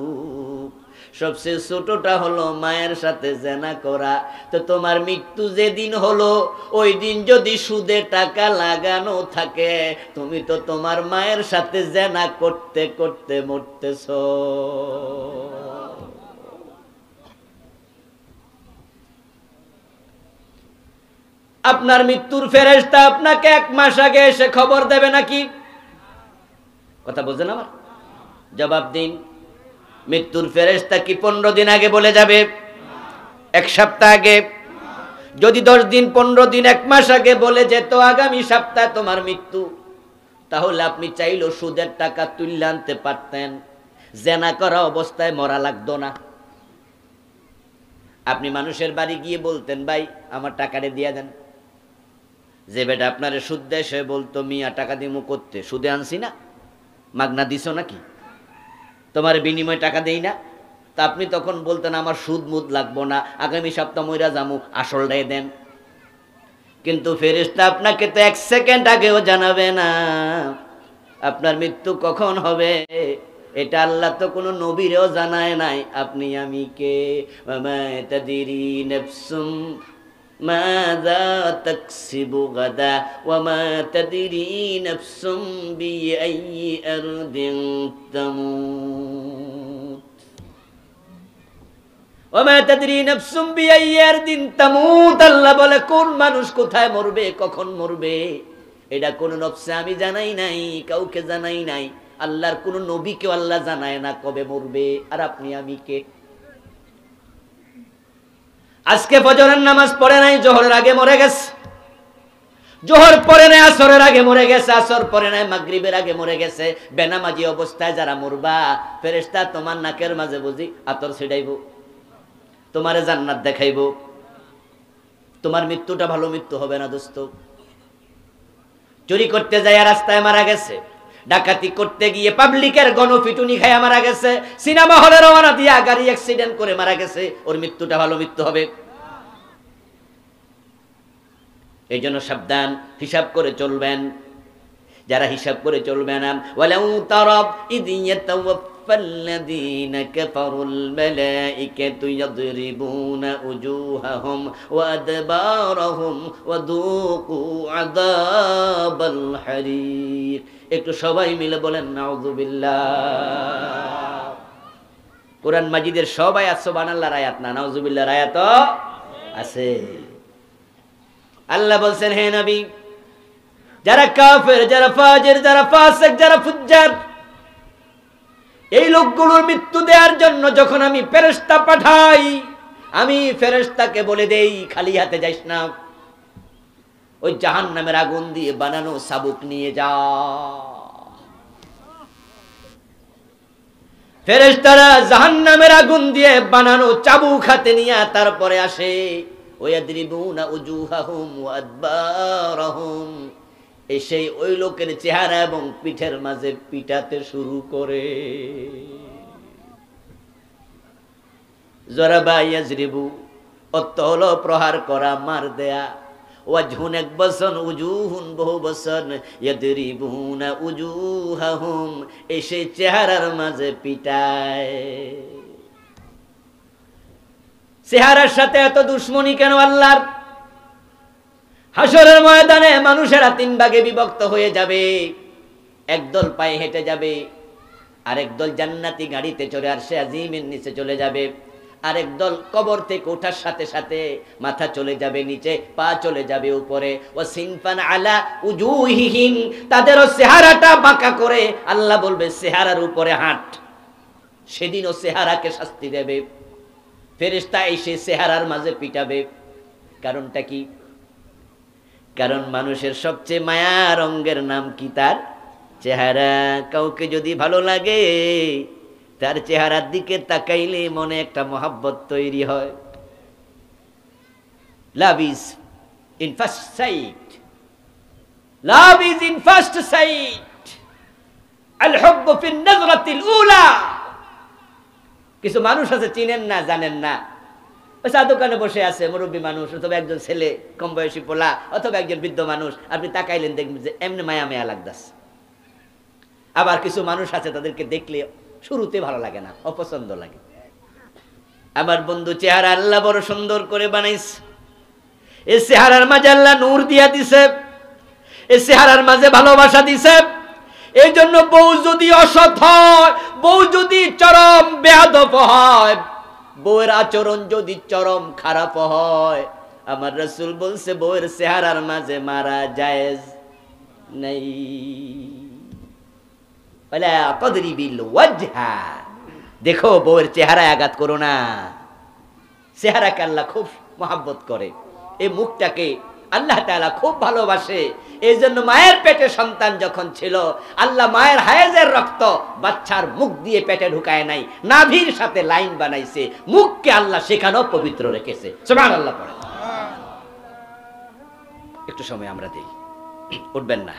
সবচেয়ে ছোটটা হলো মায়ের সাথে জিনা করা। তো তোমার মৃত্যু যেদিন হলো ওই দিন যদি সুদে টাকা লাগানো থাকে, তুমি তো তোমার মায়ের সাথে জিনা করতে করতে মরতেছো। আপনার মৃত্যুর ফেরেশতা আপনাকে 1 মাস আগে এসে খবর দেবে নাকি? কথা বুঝেন আমার? জবাব দিন। মৃত্যুর ফেরেশতা কি 15 দিন আগে বলে যাবে? 1 সপ্তাহ আগে? যদি 10 দিন, 15 দিন, 1 মাস আগে বলে যেত আগামী সপ্তাহে তোমার মৃত্যু, তাহলে আপনি চাইলেও সুদের টাকা তুলে আনতে পারতেন, জিনা করা অবস্থায় মরা লাগতো না। আপনি মানুষের বাড়ি গিয়ে বলতেন ভাই আমার টাকাটা দিয়ে দেন। যে বেটা আপনারে সুদ দেয় সে বলতো মিয়া টাকা দিমু করতে, সুদে আনছি না, মাগনা দিছো নাকি, তোমার বিনিময় টাকা দেই না। তা আপনি তখন বলতেন আমার সুদ মুদ লাগবো না, আগামী সপ্তাহ মইরা যামু, আসলটাই দেন। কিন্তু ফেরেশতা আপনাকে তো 1 সেকেন্ড আগেও জানাবে না আপনার মৃত্যু কখন হবে। এটা আল্লাহ তো কোনো নবীরেও জানায় নাই আপনি আমি কে। ওয়ামা তাদরি নাফসুম মাযা তাকসিবু গাদা ওয়ামা তাদরি নাফসুম বিআইয়ি আরদিন তামুত ওয়ামা তাদরি নাফসুম বিআইয়ি আরদিন তামুত। আল্লাহ বলে কোন মানুষ কোথায় মরবে কখন মরবে এটা কোন নফসে আমি জানাই নাই, কাউকে জানাই নাই। আল্লাহর কোন নবীকেও আল্লাহ জানায় না কবে মরবে। আর আপনি আমি কে? আজকে ফজরের নামাজ পড়ে নাই, জোহরের আগে মরে গেছে। জোহর পড়ে নাই, আসরের আগে মরে গেছে। আসর পড়ে নাই, মাগরিবের আগে মরে গেছে। বেনামাজি অবস্থায় যারা মরবা, ফেরেশতা তোমার নাকের মাঝে বুঝি আতর ছিটাইব, তোমারে জান্নাত দেখাইব। তোমার মৃত্যুটা ভালো মৃত্যু হবে না দোস্ত। চুরি করতে যায় রাস্তায় মারা গেছে, ডাকাতি করতে গিয়ে পাবলিকের গণপিটুনি খায় মারা গেছে, সিনেমা হলে রওনা দিয়া গাড়ি অ্যাক্সিডেন্ট করে মারা গেছে, ওর মৃত্যুটা ভালো মৃত্যু হবে? এই জন্য সাবধান, হিসাব করে চলবেন। যারা হিসাব করে চলবে না, ওয়ালাউ তারাব ইদ ইয়াতাওয়াফাল্লাযীনা কাফারুল মালাইকাতু ইয়াদরিবুনা উজুহাহুম ওয়া আদবারহুম ওয়া যুকু আযাবাল হারিক। একটু সবাই মিলে বলেন নাউযুবিল্লাহ। কোরআন মাজিদের সবাই আয়াত সুবহানাল্লাহর আয়াত না, নাউযুবিল্লাহর আয়াত আছে। আল্লাহ বলছেন, হে নবী, যারা কাফের, যারা ফাজির, যারা ফাসিক, যারা ফুজ্জার, এই লোকগুলোর মৃত্যু দেওয়ার জন্য যখন আমি ফেরেশতা পাঠাই, আমি ফেরেশতাকে বলে দেই খালি হাতে যাইস না, ওই জাহান্নামের আগুন দিয়ে বানানো চাবুক নিয়ে যা। ফেরেশতারা জাহান্নামের আগুন দিয়ে বানানো চাবুক হাতে নিয়ে তারপরে আসে। ওয়ায়াদরিবুনা উজুহাহুম ওয়া আদবারহুম, এসে ওই লোকের চেহারা এবং পিঠের মাঝে পিটাতে শুরু করে। জরাবা ইয়াজরিবু, অর্থ হলো প্রহার করা, মার দেয়া। ওয়াজহুন এক বচন, উজুহুন বহু বচন। ইয়াদরিবুনা উজুহাহুম, এসে চেহারার মাঝে পিটায়। চেহারার সাথে এত দুশ্মনী কেন আল্লাহর? হাসরের ময়দানে মানুষেরা তিন ভাগে বিভক্ত হয়ে যাবে। একদল পায়ে হেঁটে যাবে, আরেক দল জান্নাতি গাড়িতে চড়ে আরশে আজিমের নিচে চলে যাবে, আরেক দল কবর থেকে ওঠার সাথে সাথে মাথা চলে যাবে নিচে, পা চলে যাবে উপরে। ও সিনফান আলা উজুহিহিম, তাদেরও চেহারাটা বাঁকা করে আল্লাহ বলবে চেহারার উপরে হাঁট। সেদিনও চেহারাকে শাস্তি দেবে। ফেরেশতা এসে চেহারার মাঝে পিটাবে। কারণটা কি? কারণ মানুষের সবচেয়ে মায়ার অঙ্গের নাম কি? তার চেহারা। কাউকে যদি ভালো লাগে, তার চেহারার দিকে তাকাইলে মনে একটা মহাব্বত তৈরি হয়। Love is in first sight, love is in first sight, আল হুব্বু ফিন নাজরাতিল উলা। কিছু মানুষ আছে চিনেন না, জানেন না, চা দোকানে বসে আছে মুরব্বী মানুষ, অথবা একজন ছেলে কম বয়সী পোলা, অথবা একজন বৃদ্ধ মানুষ, আপনি তাকাইলেন দেখবেন যে এমনি মায়া মায়া লাগতেছে। আবার কিছু মানুষ আছে তাদেরকে দেখলে শুরুতে ভালো লাগে না, অপছন্দ লাগে। আমার বন্ধু চেহারা আল্লাহ বড় সুন্দর করে বানাইছে। এই চেহারার মাঝে আল্লাহ নূর দিয়া দিছে, এই চেহারার মাঝে ভালোবাসা দিছে। এই জন্য বউ যদি অসৎ হয়, বউ যদি চরম বেয়াদব হয়, বউয়ের আচরণ যদি চরম খারাপ হয়, আমার রাসূল বলছে বউয়ের চেহারার মাঝে মারা জায়েজ নাই। ওয়ালা তাদরিবিল ওয়াজহা, দেখো বউয়ের চেহারায় আঘাত করো না। চেহারাকে আল্লাহ খুব মহব্বত করে, এই মুখটাকে আল্লাহ তাআলা খুব ভালোবাসে। এই জন্য মায়ের পেটে সন্তান যখন ছিল, আল্লাহ মায়ের হায়েজের রক্ত বাচ্চার মুখ দিয়ে পেটে ঢুকায় নাই, নাভির সাথে লাইন বানাইছে, মুখকে আল্লাহ সেখানেও পবিত্র রেখেছে। সুবহানাল্লাহ পড়ে। একটু সময় আমরা দেই, উঠবেন না।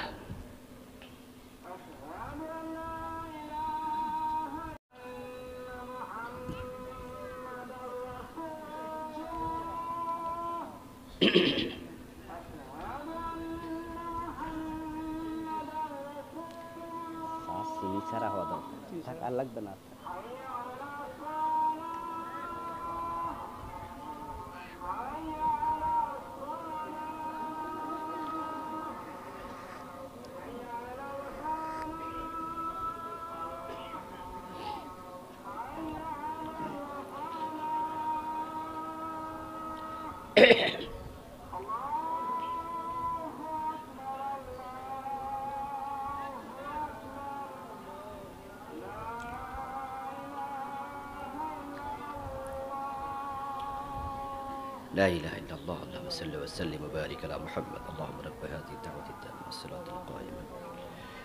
চিনি ছাড়া হওয়া দরকার, থাক আর লাগবে না। لا إله إلا الله اللهم صل وسلم وبارك على محمد اللهم رب هذه الدعوة التامة والصلاة القائمة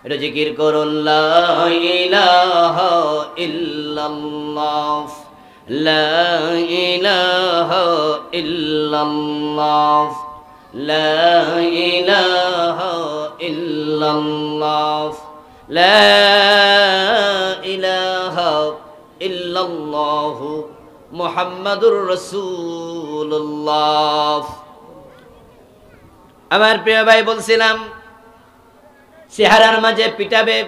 এটা জিকির করুন লা ইলাহা ইল্লাল্লাহ লা ইলাহা ইল্লাল্লাহ লা ইলাহা ইল্লাল্লাহ লা ইলাহা ইল্লাল্লাহ মুহাম্মাদুর রাসূলুল্লাহ। আমার প্রিয় ভাই, বলছিলাম চেহারার মাঝে পিটাবে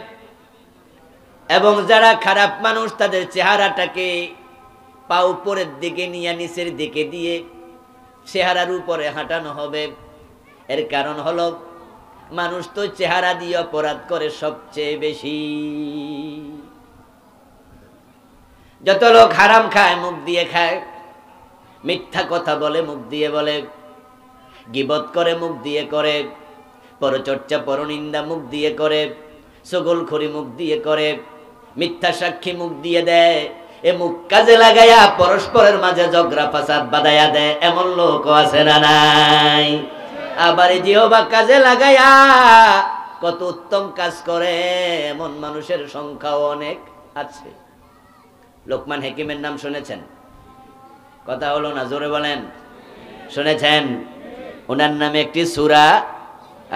এবং যারা খারাপ মানুষ তাদের চেহারাটাকে পা উপরের দিকে নিয়ে নিচের দিকে দিয়ে চেহারার উপরে হাঁটানো হবে। এর কারণ হলো মানুষ তো চেহারা দিয়ে অপরাধ করে সবচেয়ে বেশি। যত লোক হারাম খায় মুখ দিয়ে খায়, মিথ্যা কথা বলে মুখ দিয়ে বলে, গীবত করে মুখ দিয়ে করে, পরচর্চা পরনিন্দা মুখ দিয়ে করে, চগলখড়ি মুখ দিয়ে করে, মিথ্যা সাক্ষী মুখ দিয়ে দেয়, এ মুখ কাজে লাগাইয়া পরস্পরের মাঝে ঝগড়া ফাসাদ বাঁধাইয়া দেয়, এমন লোক আছে না নাই? আবার জিহ্বা কাজে লাগাইয়া কত উত্তম কাজ করে, এমন মানুষের সংখ্যাও অনেক আছে। লোকমান হাকিমের নাম শুনেছেন? কথা হলো না, জোরে বলেন। শুনেছেন? ওনার নামে একটি সূরা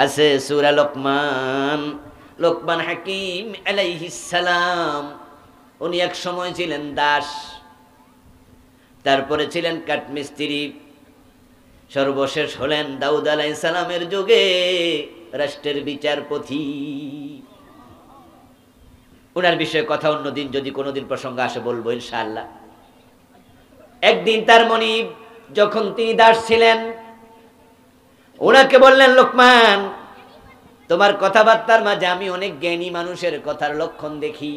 আছে, সূরা লোকমান। লোকমান হাকিম আলাইহিস সালাম, উনি এক সময় ছিলেন দাস, তারপরে ছিলেন কাঠমিস্ত্রি, সর্বশেষ হলেন দাউদ আলাইহিস সালামের যুগে রাষ্ট্রের বিচারপতি। ওনার বিষয়ে কথা অন্যদিন, যদি কোনোদিন প্রসঙ্গ আসে বলবো ইনশাআল্লাহ। একদিন তার মনিব, যখন তিনি দাস ছিলেন, ওনাকে বললেন, লোকমান, তোমার কথাবার্তার মাঝে আমি অনেক জ্ঞানী মানুষের কথার লক্ষণ দেখি।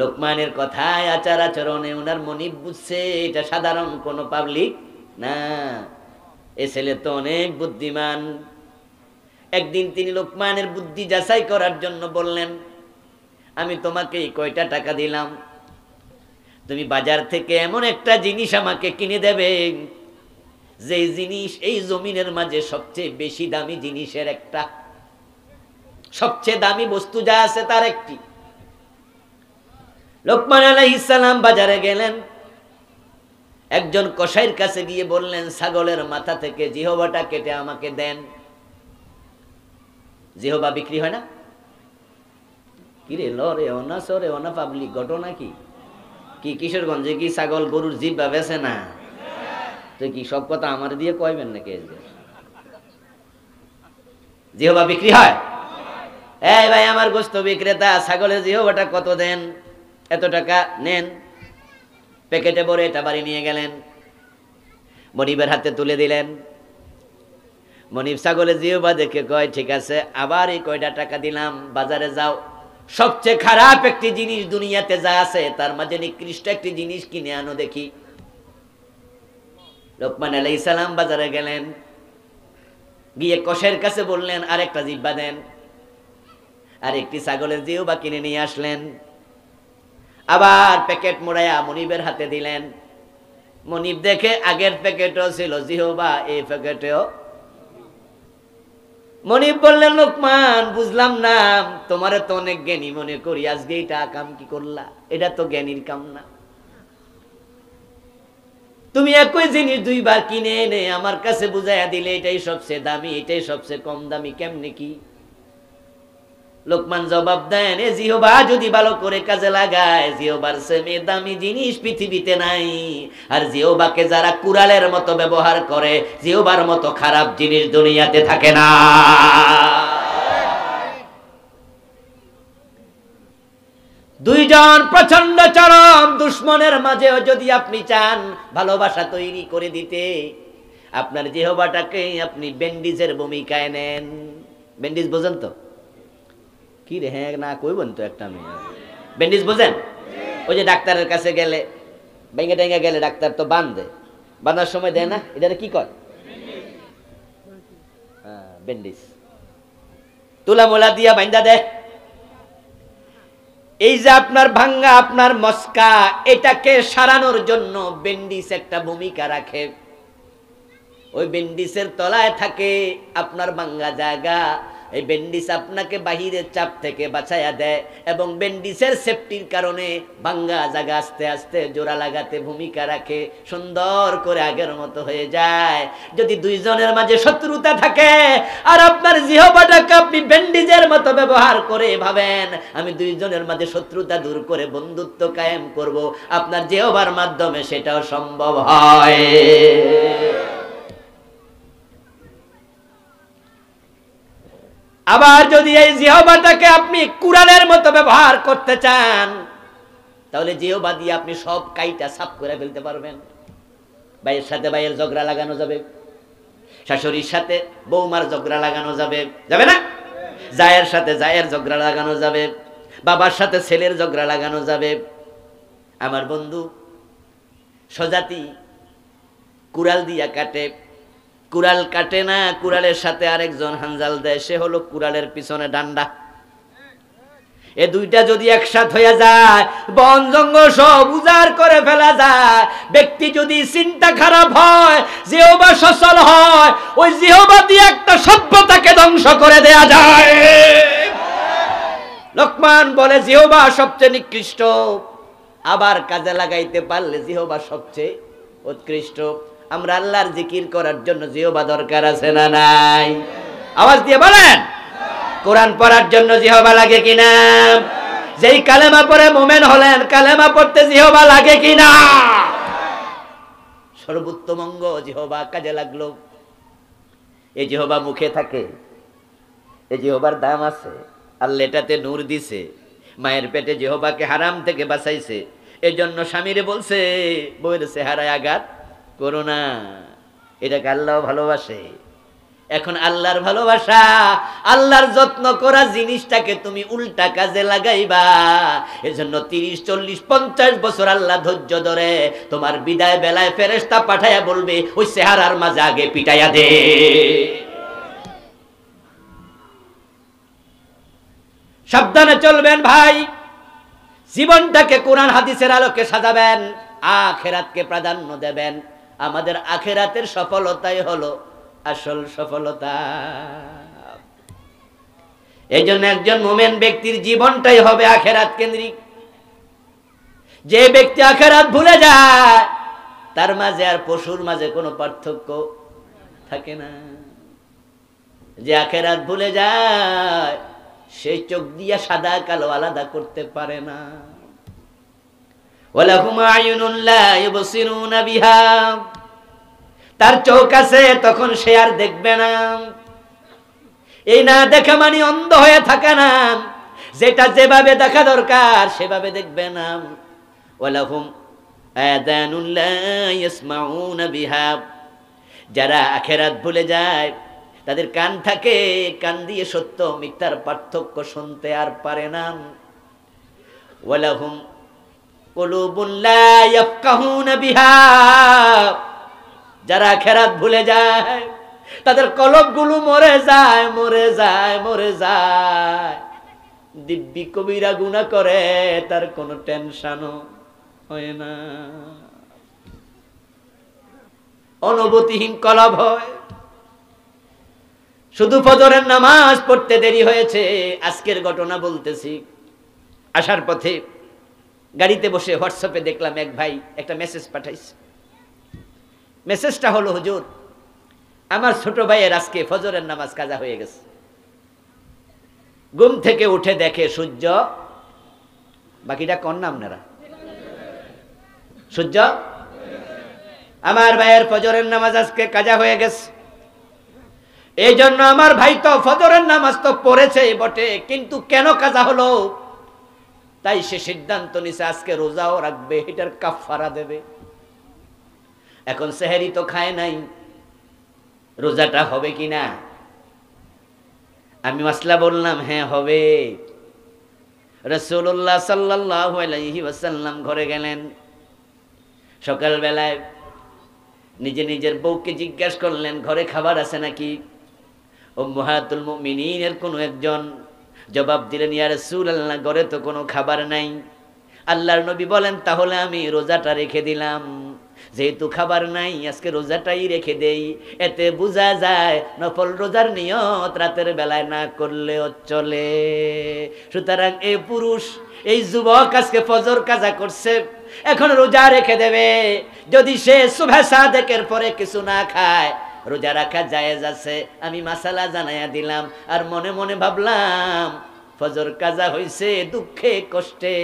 লোকমানের কথায়, আচার আচরণে ওনার মনিব বুঝছে এটা সাধারণ কোনো পাবলিক না, এ ছেলে তো অনেক বুদ্ধিমান। একদিন তিনি লোকমানের বুদ্ধি যাচাই করার জন্য বললেন, আমি তোমাকে কয়টা টাকা দিলাম, তুমি বাজার থেকে এমন একটা জিনিস আমাকে কিনে দেবে, যে জিনিস এই জমিনের মাঝে সবচেয়ে বেশি দামি জিনিসের একটা, সবচেয়ে দামি বস্তু যা আছে তার একটি। লোকমান আলাইহিস সালাম বাজারে গেলেন, একজন কসাইয়ের কাছে গিয়ে বললেন, ছাগলের মাথা থেকে জিহ্বাটা কেটে আমাকে দেন। জিহ্বা বিক্রি হয় না? কিরে লরে ওনা সরে ওনা পাবলিক ঘটনা কি? কি কিশোরগঞ্জে কি ছাগল গরুর জিহ্বা বেছে না? তো কি সব কথা আমার দিয়ে কইবেন নাকি? জিহ্বা বিক্রি হয়? এই ভাই, আমার গোশত বিক্রেতা, ছাগলের জিহ্বাটা কত দেন? এত টাকা নেন। প্যাকেটে ভরে এটা বাড়ি নিয়ে গেলেন, মনিবের হাতে তুলে দিলেন। মনিব ছাগলের জিহ্বা দেখে কয়, ঠিক আছে, আবার এই কয়টা টাকা দিলাম, বাজারে যাও, সবচেয়ে খারাপ একটি জিনিস দুনিয়াতে যা আছে তার মাঝে নিকৃষ্ট একটি জিনিস কিনে আনো দেখি। লোকমান আলাইহিস সালাম বাজারে গেলেন, গিয়ে কসাইয়ের কাছে বললেন, আরেকটা জিহ্বা দেন। আর একটি ছাগলের জিহ্বা কিনে নিয়ে আসলেন, আবার প্যাকেট মোড়াইয়া মনিবের হাতে দিলেন। মনিব দেখে আগের প্যাকেটও ছিল জিহ্বা, এই প্যাকেটেও। মনিব বললেন, লোকমান, বুঝলাম না, তোমারে তো অনেক জ্ঞানী মনে করি, আজকে এটা কাম কি করলা? এটা তো জ্ঞানীর কাম না। তুমি একই জিনিস দুইবার কিনে এনে আমার কাছে বুঝাইয়া দিলে এটাই সবচেয়ে দামি, এটাই সবচেয়ে কম দামি, কেমনে কি? লোকমান জবাব দেন, এ জিহ্বা যদি ভালো করে কাজে লাগায়, জিহ্বার চেয়ে দামি জিনিস পৃথিবীতে নাই। আর জিহ্বাকে যারা কুড়ালের মতো ব্যবহার করে, জিহ্বার মতো খারাপ জিনিস দুনিয়াতে থাকে না। দুইজন প্রচন্ড চরম দুশ্মনের মাঝেও যদি আপনি চান ভালোবাসা তৈরি করে দিতে, আপনার জিহ্বাটাকে আপনি ব্যান্ডিজের ভূমিকায় নেন। ব্যান্ডিজ বোঝেন তো? কি রে, হ্যাঁ না কইবেন তো একটা মেয়ে। ব্যান্ডিজ বোঝেন? ওই যে ডাক্তারের কাছে গেলে, ভেঙে টেঙে গেলে ডাক্তার তো বাঁধে, বাঁধার সময় দেয় না, এটা কি কয়? ব্যান্ডিজ তুলা মোলা দিয়া বাঁধা দেয়। এই যে আপনার ভাঙ্গা, আপনার মস্কা, এটাকে সারানোর জন্য ব্যান্ডিজ একটা ভূমিকা রাখে। ওই ব্যান্ডিজের তলায় থাকে আপনার ভাঙ্গা জায়গা। এই ব্যান্ডিজ আপনাকে বাহিরের চাপ থেকে বাঁচায়া দেয় এবং ব্যান্ডিজের সেফটির কারণে ভাঙ্গা জায়গা আস্তে আস্তে জোড়া লাগাতে ভূমিকা রাখে, সুন্দর করে আগের মতো হয়ে যায়। যদি দুইজনের মাঝে শত্রুতা থাকে আর আপনার জিহ্বাটাকে আপনি ব্যান্ডিজের মতো ব্যবহার করে ভাবেন আমি দুইজনের মাঝে শত্রুতা দূর করে বন্ধুত্ব কায়েম করব, আপনার জিহ্বার মাধ্যমে সেটাও সম্ভব হয়। আবার যদি এই জিহ্বাটাকে আপনি কুরআনের মতো ব্যবহার করতে চান, তাহলে জিহ্বা দিয়ে আপনি সব কাইটা সাফ করে ফেলতে পারবেন। ভাইয়ের সাথে ভাইয়ের ঝগড়া লাগানো যাবে, শাশুড়ির সাথে বৌমার ঝগড়া লাগানো যাবে, যাবে না? জায়ের সাথে জায়ের ঝগড়া লাগানো যাবে, বাবার সাথে ছেলের ঝগড়া লাগানো যাবে। আমার বন্ধু সজাতি কুড়াল দিয়া কাটে, কুড়াল কাটে না, কুড়ালের সাথে আরেকজন হানজাল দেয়, সে হলো কুড়ালের পিছনে ডান্ডা। এ দুইটা যদি একসাথে হয়ে যায় বন জঙ্গল সব উজাড় করে ফেলা যায়। ব্যক্তি যদি চিন্তা খারাপ হয়, জিহ্বা সচল হয়, ওই জিহ্বা দিয়ে একটা সভ্যতাকে ধ্বংস করে দেয়া যায়। লোকমান বলে জিহ্বা সবচেয়ে নিকৃষ্ট, আবার কাজে লাগাইতে পারলে জিহ্বা সবচেয়ে উৎকৃষ্ট। আমরা আল্লাহর জিকির করার জন্য জিহ্বা দরকার আছে না নাই? আওয়াজ দিয়ে বলেন। কোরআন পড়ার জন্য জিহ্বা লাগে কিনা? যেই কালেমা পড়ে মুমিন হলেন, কালেমা পড়তে জিহ্বা লাগে কিনা? সর্বোত্তম অঙ্গ জিহ্বা, কাজে লাগলো। এই জিহ্বা মুখে থাকে, এই জিহ্বার দাম আছে। আল্লাহ এটাতে নূর দিছে, মায়ের পেটে জিহ্বাকে হারাম থেকে বাঁচাইছে। এই জন্য স্বামীরে বলছে বউয়ের চেহারায় আঘাত করো না, এটাকে আল্লাহ ভালোবাসে। এখন আল্লাহর ভালোবাসা, আল্লাহর যত্ন করা জিনিসটাকে তুমি উল্টা কাজে লাগাইবা। এজন্য 30, 40, 50 বছর আল্লাহ ধৈর্য ধরে তোমার বিদায় বেলায় ফেরেশতা পাঠায়া বলবে ওই চেহারার মাঝে আগে পিটাইয়া দে। সাবধানে চলবেন ভাই, জীবনটাকে কোরআন হাদিসের আলোকে সাজাবেন, আখিরাতকে প্রাধান্য দেবেন। আমাদের আখিরাতের সফলতাই হলো আসল সফলতা। এই জন্য একজন মুমিন ব্যক্তির জীবনটাই হবে আখিরাত কেন্দ্রিক। যে ব্যক্তি আখিরাত ভুলে যায় তার মাঝে আর পশুর মাঝে কোনো পার্থক্য থাকে না। যে আখিরাত ভুলে যায় সেই চোখ দিয়া সাদা কালো আলাদা করতে পারে না। ওয়ালাহুম আয়ুনুন লা ইউবসিরুনা বিহা, তার চোখ আছে তখন সে আর দেখবে না। এই না দেখা মানে অন্ধ হয়ে থাকা না, যেটা যেভাবে দেখা দরকার সেভাবে দেখবে না। ওয়ালাহুম আযানুন লা ইয়াসমাউনা বিহা, যারা আখিরাত ভুলে যায় তাদের কান থাকে, কান দিয়ে সত্য মিথ্যার পার্থক্য শুনতে আর পারে না। ওয়ালাহুম কুলুবুন লা ইয়াফকাহুনা বিহা, যারা আখিরাত ভুলে যায় তাদের কলবগুলো মরে যায়, মরে যায়, মরে যায়। দিব্যি কবিরা গুনাহ করে, তার কোনো টেনশনও হয় না, অনুভূতিহীন কলব হয়। শুধু ফজরের নামাজ পড়তে দেরি হয়েছে। আজকের ঘটনা বলতেছি। আসার পথে গাড়িতে বসে হোয়াটসঅ্যাপে দেখলাম এক ভাই একটা মেসেজ পাঠাইছে। মেসেজটা হলো, হুজুর আমার ছোট ভাইয়ের আজকে ফজরের নামাজ কাজা হয়ে গেছে। ঘুম থেকে উঠে দেখে সূর্য, বাকিটা কোন নাম আপনারা? সূর্য, আমার ভাইয়ের ফজরের নামাজ আজকে কাজা হয়ে গেছে। এই জন্য আমার ভাই তো ফজরের নামাজ তো পড়েছে বটে, কিন্তু কেন কাজা হলো তাই সে সিদ্ধান্ত নিছে আজকে রোজাও রাখবে, এটার কাফারা দেবে। এখন সেহরি তো খায় নাই, রোজাটা হবে কিনা? আমি মাসলা বললাম হ্যাঁ হবে। রাসূলুল্লাহ সাল্লাল্লাহু আলাইহি ওয়াসাল্লাম ঘরে গেলেন। সকালবেলায় নিজের বউকে জিজ্ঞাসা করলেন ঘরে খাবার আছে নাকি? উম্মাহাতুল মুমিনিনের কোনো একজন জবাব দিলেন, ইয়া রাসূলুল্লাহ ঘরে তো কোনো খাবার নাই। আল্লাহর নবী বলেন তাহলে আমি রোজাটা রেখে দিলাম, যেহেতু খাবার নাই আজকে রোজাটাই রেখে দেই। এতে বোঝা যায় নফল রোজার নিয়ত রাতের বেলায় না করলেও চলে। সুতরাং এই পুরুষ, এই যুবক আজকে ফজর কাজা করছে, এখন রোজা রেখে দেবে। যদি সে সুবহ সাদেকের পরে কিছু না খায়, রোজা রাখা জায়েজ আছে। আমি মাসালা জানাইয়া দিলাম। আর মনে মনে ভাবলাম ফজর কাজা হইছে দুঃখে কষ্টে,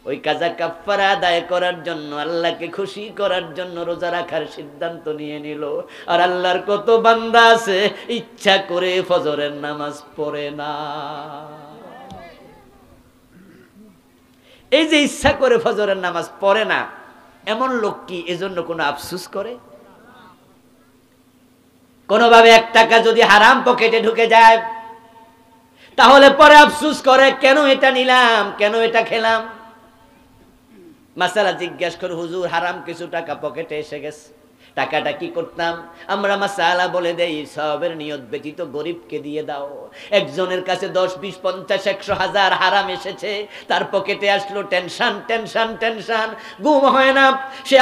ওই কাজা কাফারা আদায় করার জন্য, আল্লাহকে খুশি করার জন্য রোজা রাখার সিদ্ধান্ত নিয়ে নিল। আর আল্লাহর কত বান্দা আছে ইচ্ছা করে ফজরের নামাজ পড়ে না। এই যে ইচ্ছা করে ফজরের নামাজ পড়ে না, এমন লোক কি এজন্য কোনো আফসোস করে? কোনোভাবে 1 টাকা যদি হারাম পকেটে ঢুকে যায়, তাহলে পরে আফসোস করে কেন এটা নিলাম, কেন এটা খেলাম। মাসালা জিজ্ঞাসা করে, হুজুর হারাম কিছু টাকা পকেটে এসে গেছে, টাকাটা কি করতাম? আমরা মাসালা বলে দেই, সবের নিয়ত ব্যতীত গরিবকে দিয়ে দাও। একজনের কাছে 10, 20, 50, 100, 1000 হারাম এসেছে, তার পকেটে আসলো টেনশন টেনশন টেনশন, ঘুম হয় না, সে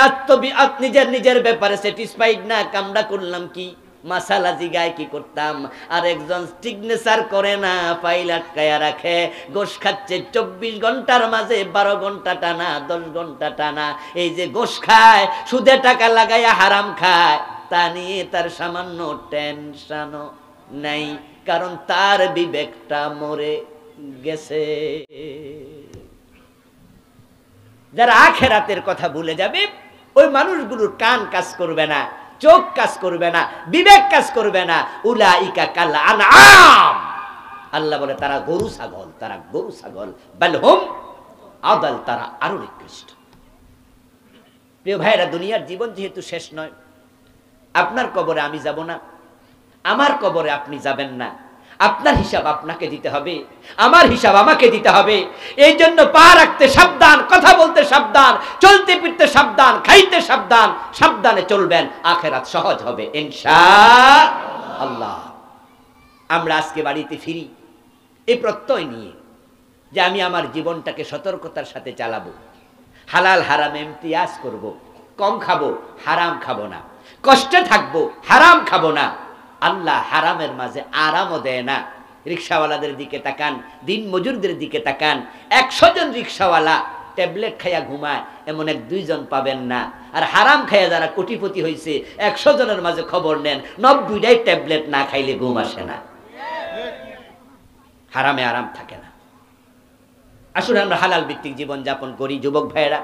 নিজের ব্যাপারে স্যাটিসফাইড না। কামড়া করলাম কি? মাসালা জিগায় কি করতাম? আর একজন সিগনেচার করে না, ফাইল আটকায়া রাখে, গোশ খাচ্ছে 24 ঘন্টার মাঝে 12 ঘন্টা টানা, 10 ঘন্টা টানা। এই যে গোশ খায়, সুদে টাকা লাগাইয়া হারাম খায়, তা নিয়ে তার সামান্য টেনশনও নাই, কারণ তার বিবেকটা মরে গেছে। যারা আখিরাতের কথা ভুলে যাবে, ওই মানুষগুলোর কান কাজ করবে না, চোখ কাজ করবে না, বিবেক কাজ করবে না। উলাইকা কাল আনআম, আল্লাহ বলে তারা গরু ছাগল, তারা গরু ছাগল। বালহুম আদাল, তারা আরো নিকৃষ্ট। প্রিয় ভাইরা, দুনিয়ার জীবন যেহেতু শেষ নয়, আপনার কবরে আমি যাব না, আমার কবরে আপনি যাবেন না। আপনার হিসাব আপনাকে দিতে হবে, আমার হিসাব আমাকে দিতে হবে। এই জন্য পা রাখতে সাবধান, কথা বলতে সাবধান, চলতে ফিরতে সাবধান, খাইতে সাবধান। সাবধানে চলবেন, আখিরাত সহজ হবে ইনশাআল্লাহ। আমরা আজকে বাড়িতে ফিরি এই প্রত্যয় নিয়ে যে আমি আমার জীবনটাকে সতর্কতার সাথে চালাবো, হালাল হারাম ইমতিয়াজ করব, কম খাবো, হারাম খাবো না, কষ্টে থাকবো, হারাম খাবো না। আল্লাহ হারামের মাঝে আরামও দেয় না। রিক্সাওয়ালাদের দিকে তাকান, দিন মজুরদের দিকে তাকান, 100 জন রিক্সাওয়ালা ট্যাবলেট খাইয়া ঘুমায় এমন 1-2 জন পাবেন না। আর হারাম খাইয়া যারা কোটিপতি হয়েছে 100 জনের মাঝে খবর নেন, 90টাই ট্যাবলেট না খাইলে ঘুম আসে না, হারামে আরাম থাকে না। আসলে আমরা হালাল ভিত্তিক জীবন যাপন করি। যুবক ভাইয়েরা,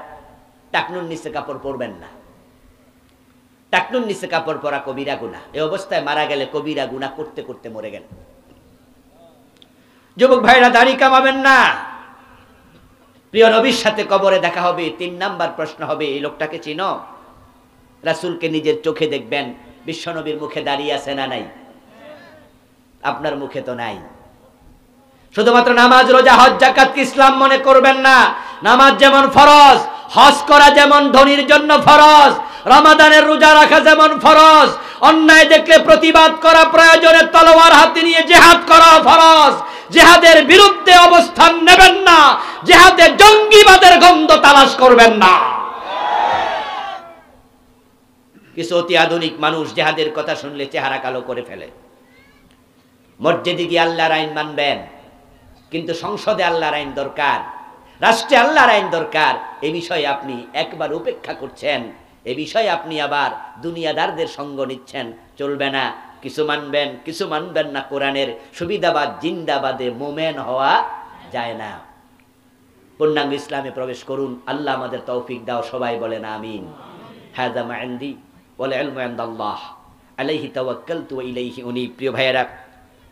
টাকনুর নিচে কাপড় পরবেন না। টাকনুর নিচে কাপড় পরা কবিরা গুনাহ। এই অবস্থায় মারা গেলে কবিরা গুনাহ করতে করতে মরে গেল। যুবক ভাইরা, দাড়ি কামাবেন না। প্রিয় নবীর সাথে কবরে দেখা হবে, 3 নাম্বার প্রশ্ন হবে, এই লোকটাকে চিনো? রাসূলকে নিজের চোখে দেখবেন, বিশ্ব নবীর মুখে দাড়ি আছে না নাই? আপনার মুখে তো নাই। শুধুমাত্র নামাজ, রোজা, হজ, যাকাত ইসলাম মনে করবেন না। নামাজ যেমন ফরজ, হজ করা যেমন ধনীর জন্য ফরজ, রমাদানের রোজা রাখা যেমন ফরজ, অন্যায় দেখলে প্রতিবাদ করা, প্রয়োজনে তলোয়ার হাতে নিয়ে জিহাদ করা ফরজ। জিহাদের বিরুদ্ধে অবস্থান নেবেন না, জিহাদে জঙ্গিবাদের গন্ধ তালাশ করবেন না। কিছু অতি আধুনিক মানুষ জিহাদের কথা শুনলে চেহারা কালো করে ফেলে। মসজিদে গিয়ে আল্লাহর আইন মানবেন, কিন্তু সংসদে আল্লাহর আইন দরকার, রাষ্ট্রে আল্লাহর আইন দরকার। এই বিষয়ে আপনি একবার উপেক্ষা করছেন, এই বিষয়ে আপনি আবার দুনিয়াদারদের সঙ্গ নিচ্ছেন, চলবে না। কিছু মানবেন, কিছু মানবেন না। কোরআনের সুবিধাবাদ জিন্দাবাদে মোমেন হওয়া যায় না। পূর্ণাঙ্গ ইসলামে প্রবেশ করুন। আল্লাহ আমাদের তৌফিক দাও, সবাই বলেন আমিন। হাযা মা ইনদি ওয়াল ইলমু ইনদাল্লাহ আলাইহি তাওয়াক্কালতু ওয়া ইলাইহি উনীব। প্রিয় ভাইয়েরা,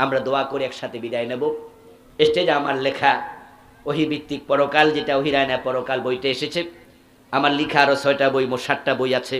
আমরা দোয়া করে একসাথে বিদায় নেব। স্টেজে আমার লেখা ওহী ভিত্তিক পরকাল, যেটা ওহীর আয়না পরকাল বইতে এসেছে। আমার লিখা আরো 6টা বই, মোট 7টা বই আছে।